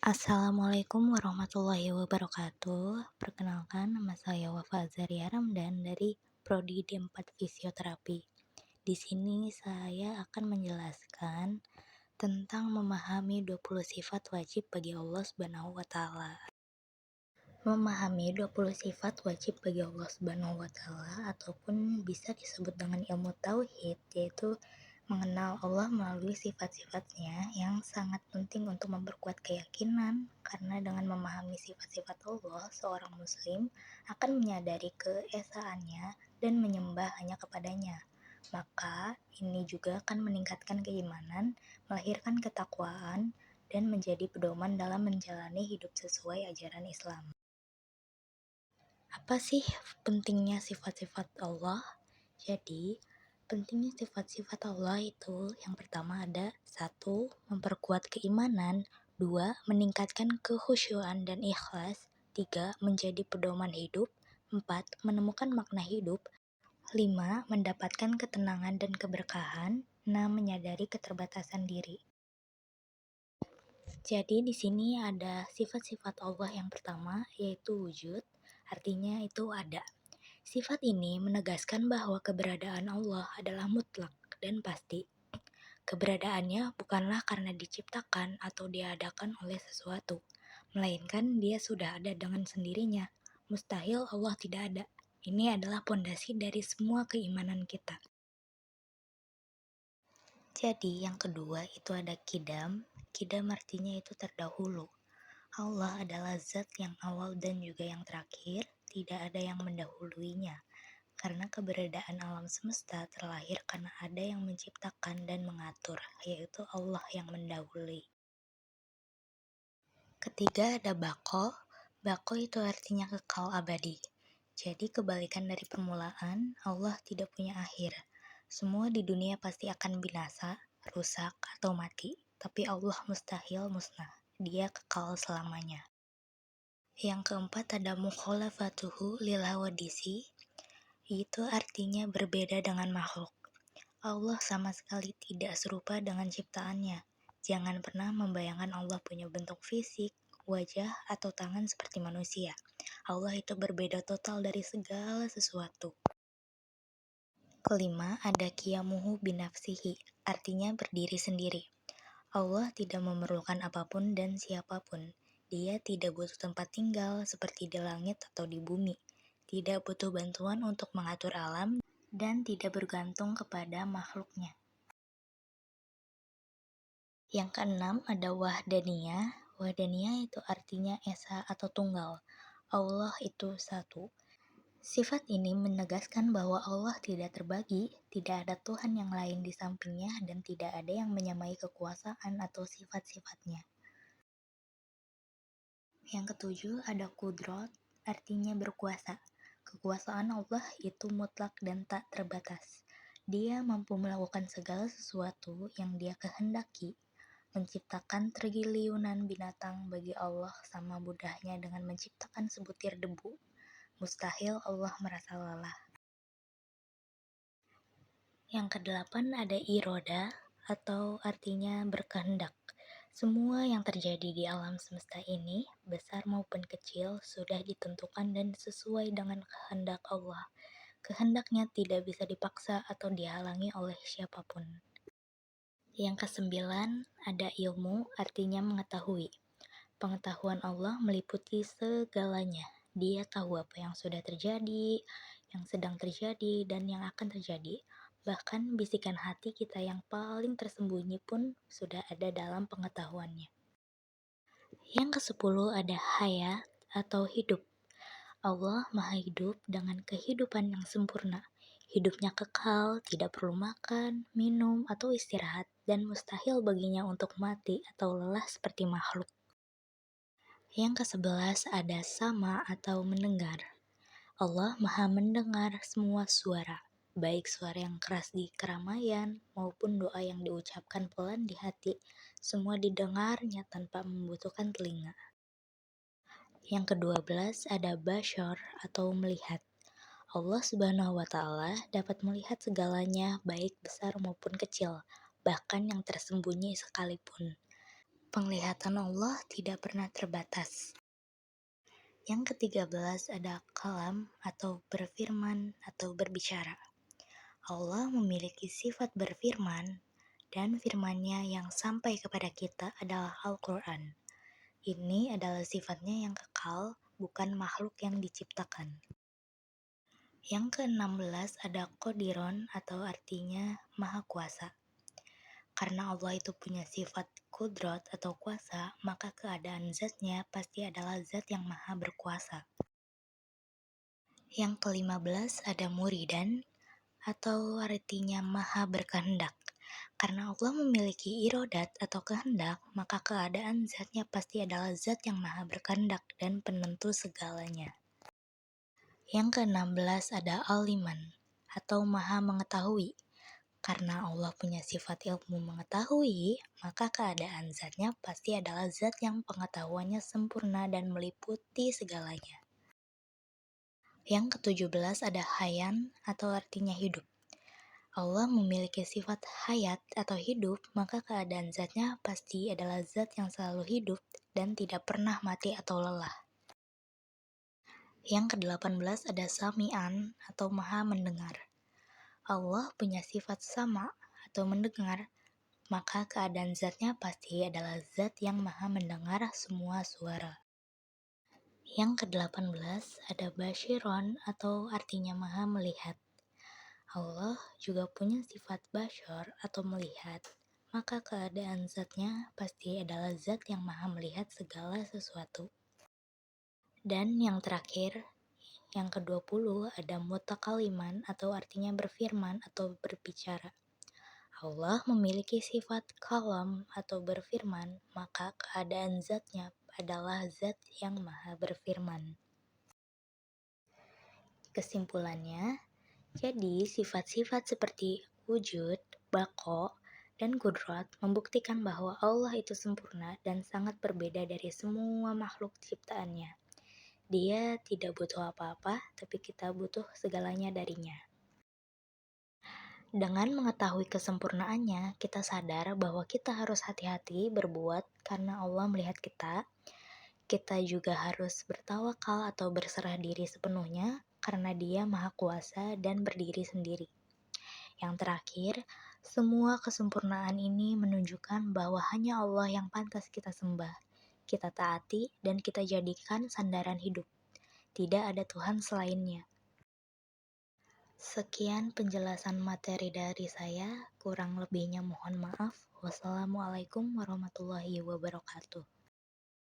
Assalamualaikum warahmatullahi wabarakatuh. Perkenalkan, nama saya Wafa Zaria Ramdan dari Prodi D4 Fisioterapi. Di sini saya akan menjelaskan tentang memahami 20 sifat wajib bagi Allah Subhanahu wa taala. Memahami 20 sifat wajib bagi Allah Subhanahu wa taala ataupun bisa disebut dengan ilmu tauhid, yaitu mengenal Allah melalui sifat-sifatnya yang sangat penting untuk memperkuat keyakinan, karena dengan memahami sifat-sifat Allah, seorang muslim akan menyadari keesaannya dan menyembah hanya kepadanya. Maka ini juga akan meningkatkan keimanan, melahirkan ketakwaan, dan menjadi pedoman dalam menjalani hidup sesuai ajaran Islam. Apa sih pentingnya sifat-sifat Allah? Jadi, pentingnya sifat-sifat Allah itu yang pertama ada 1. Memperkuat keimanan, 2. Meningkatkan kekhusyuan dan ikhlas, 3. Menjadi pedoman hidup, 4. Menemukan makna hidup, 5. Mendapatkan ketenangan dan keberkahan, 6. Menyadari keterbatasan diri. Jadi di sini ada sifat-sifat Allah yang pertama, yaitu wujud, artinya itu ada. Sifat ini menegaskan bahwa keberadaan Allah adalah mutlak dan pasti. Keberadaannya bukanlah karena diciptakan atau diadakan oleh sesuatu, melainkan dia sudah ada dengan sendirinya. Mustahil Allah tidak ada. Ini adalah pondasi dari semua keimanan kita. Jadi yang kedua itu ada kidam. Kidam artinya itu terdahulu. Allah adalah zat yang awal dan juga yang terakhir, tidak ada yang mendahuluinya. Karena keberadaan alam semesta terlahir karena ada yang menciptakan dan mengatur, yaitu Allah yang mendahului. Ketiga ada bako. Bako itu artinya kekal abadi. Jadi kebalikan dari permulaan, Allah tidak punya akhir. Semua di dunia pasti akan binasa, rusak, atau mati. Tapi Allah mustahil musnah. Dia kekal selamanya. Yang keempat ada mukhalafatuhu lil hawadisi. Itu artinya berbeda dengan makhluk. Allah sama sekali tidak serupa dengan ciptaannya. Jangan pernah membayangkan Allah punya bentuk fisik, wajah, atau tangan seperti manusia. Allah itu berbeda total dari segala sesuatu. Kelima, ada qiyamuhu binafsihi, artinya berdiri sendiri. Allah tidak memerlukan apapun dan siapapun. Dia tidak butuh tempat tinggal seperti di langit atau di bumi. Tidak butuh bantuan untuk mengatur alam dan tidak bergantung kepada makhluknya. Yang keenam ada wahdaniyah. Wahdaniyah itu artinya esa atau tunggal. Allah itu satu. Sifat ini menegaskan bahwa Allah tidak terbagi, tidak ada Tuhan yang lain di sampingnya, dan tidak ada yang menyamai kekuasaan atau sifat-sifatnya. Yang ketujuh ada kudrat, artinya berkuasa. Kekuasaan Allah itu mutlak dan tak terbatas. Dia mampu melakukan segala sesuatu yang Dia kehendaki. Menciptakan triliunan binatang bagi Allah sama mudahnya dengan menciptakan sebutir debu. Mustahil Allah merasa lelah. Yang kedelapan ada iroda, atau artinya berkehendak. Semua yang terjadi di alam semesta ini, besar maupun kecil, sudah ditentukan dan sesuai dengan kehendak Allah. Kehendaknya tidak bisa dipaksa atau dihalangi oleh siapapun. Yang kesembilan, ada ilmu, artinya mengetahui. Pengetahuan Allah meliputi segalanya. Dia tahu apa yang sudah terjadi, yang sedang terjadi, dan yang akan terjadi. Bahkan bisikan hati kita yang paling tersembunyi pun sudah ada dalam pengetahuannya. Yang kesepuluh ada hayat atau hidup. Allah maha hidup dengan kehidupan yang sempurna. Hidupnya kekal, tidak perlu makan, minum, atau istirahat, dan mustahil baginya untuk mati atau lelah seperti makhluk. Yang ke-11 ada sama atau mendengar. Allah maha mendengar semua suara, baik suara yang keras di keramaian maupun doa yang diucapkan pelan di hati, semua didengarnya tanpa membutuhkan telinga. Yang ke-12 ada basyar atau melihat. Allah Subhanahu wa taala dapat melihat segalanya baik besar maupun kecil, bahkan yang tersembunyi sekalipun. Penglihatan Allah tidak pernah terbatas. Yang ke-13 ada kalam atau berfirman atau berbicara. Allah memiliki sifat berfirman dan firman-Nya yang sampai kepada kita adalah Al-Quran. Ini adalah sifatnya yang kekal, bukan makhluk yang diciptakan. Yang ke-16 ada Qodiron atau artinya Maha Kuasa. Karena Allah itu punya sifat kudrot atau kuasa, maka keadaan zatnya pasti adalah zat yang maha berkuasa. Yang ke-15 ada Muridan atau artinya maha berkehendak. Karena Allah memiliki irodat atau kehendak, maka keadaan zatnya pasti adalah zat yang maha berkehendak dan penentu segalanya. Yang ke-16 ada Aliman atau maha mengetahui. Karena Allah punya sifat ilmu mengetahui, maka keadaan zatnya pasti adalah zat yang pengetahuannya sempurna dan meliputi segalanya. Yang ke-17 ada Hayan atau artinya hidup. Allah memiliki sifat hayat atau hidup, maka keadaan zatnya pasti adalah zat yang selalu hidup dan tidak pernah mati atau lelah. Yang ke-18 ada Sami'an atau maha mendengar. Allah punya sifat sama atau mendengar, maka keadaan zatnya pasti adalah zat yang maha mendengar semua suara. Yang ke-18 ada Bashiron atau artinya maha melihat. Allah juga punya sifat basyar atau melihat, maka keadaan zatnya pasti adalah zat yang maha melihat segala sesuatu. Dan yang terakhir, yang ke-20 ada mutakaliman atau artinya berfirman atau berbicara. Allah memiliki sifat kalam atau berfirman, maka keadaan zatnya adalah zat yang maha berfirman. Kesimpulannya, jadi sifat-sifat seperti wujud, baqo, dan kudrat membuktikan bahwa Allah itu sempurna dan sangat berbeda dari semua makhluk ciptaannya. Dia tidak butuh apa-apa, tapi kita butuh segalanya darinya. Dengan mengetahui kesempurnaannya, kita sadar bahwa kita harus hati-hati berbuat karena Allah melihat kita. Kita juga harus bertawakal atau berserah diri sepenuhnya karena Dia Maha Kuasa dan berdiri sendiri. Yang terakhir, semua kesempurnaan ini menunjukkan bahwa hanya Allah yang pantas kita sembah, kita taati, dan kita jadikan sandaran hidup. Tidak ada Tuhan selainnya. Sekian penjelasan materi dari saya, kurang lebihnya mohon maaf. Wassalamualaikum warahmatullahi wabarakatuh.